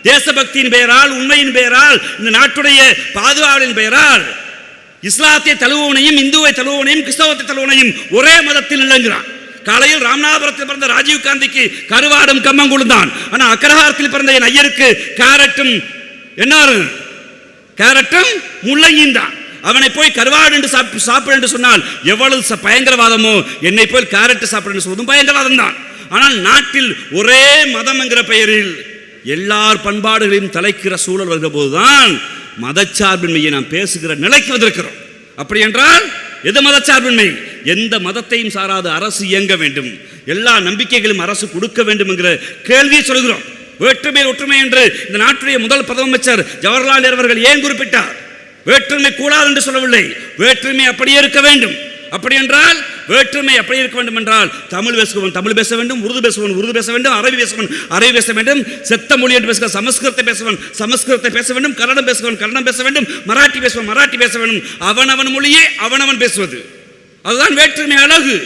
தேசபக்தியின் பெயரால், உண்மையின் பெயரால், இந்த நாட்டுடைய பாதுகாவலின் பெயரால் இஸ்லாத்தை தழுவுவனையும், இந்துவை தழுவுவனையும், கிறிஸ்தவத்தை தழுவுவனையும் ஒரே மதத்தில் இல்லைங்கிறான். காலையில் ராமநாதபுரத்தில் பிறந்த ராஜீவ் காந்திக்கு கருவாடும் கம்மங்குழும் தான். ஆனால் அக்ரஹாரத்தில் பிறந்த என் ஐயருக்கு கேரட்டும் முள்ளங்கியும் தான். அவனை போய் கருவாடு என்று சாப்பிடு என்று சொன்னால் எவ்வளவு பயங்கரவாதமோ, என்னை போய் கேரட் சாப்பிடு என்று சொல்வதும் பயங்கரவாதம் தான். ஆனால் நாட்டில் ஒரே மதம் என்கிற பெயரில் எல்லார் பண்பாடுகளையும் தலைக்கிற சூழல் வருகிற போதுதான் மதச்சார்பின்மையை நாம் பேசுகிற நிலைக்கு வந்திருக்கிறோம். அப்படி என்றால் எது மதச்சார்பின்மை? எந்த மதத்தையும் சாராத அரசு இயங்க வேண்டும், எல்லா நம்பிக்கைகளும் அரசு கொடுக்க வேண்டும் என்கிற கேள்வியை சொல்கிறோம். வேற்றுமை ஒற்றுமை என்று இந்த நாட்டுடைய முதல் பிரதம அமைச்சர் ஜவஹர்லால் நேரு அவர்கள் ஏன் குறிப்பிட்டார்? வேற்றுமை கூடாது என்று சொல்லவில்லை, வேற்றுமை அப்படியே இருக்க வேண்டும். அப்படி என்றால் வேற்றுமை அப்படி இருக்க வேண்டும் என்றால் தமிழ் பேசுபவன் தமிழ் பேச வேண்டும், உருது பேசுவன் உருது பேச வேண்டும், அரபி பேசுவன் அரபி பேச வேண்டும், செத்த மொழி என்று பேசுகிற சமஸ்கிருதத்தை பேசுவன் சமஸ்கிருதத்தை பேச வேண்டும், கன்னடம் பேசுவன் கன்னடம் பேச வேண்டும், மராட்டி பேசுவன் மராட்டி பேச வேண்டும். அவனவன் மொழியே அவனவன் பேசுவது, அதுதான் வேற்றுமை அழகு.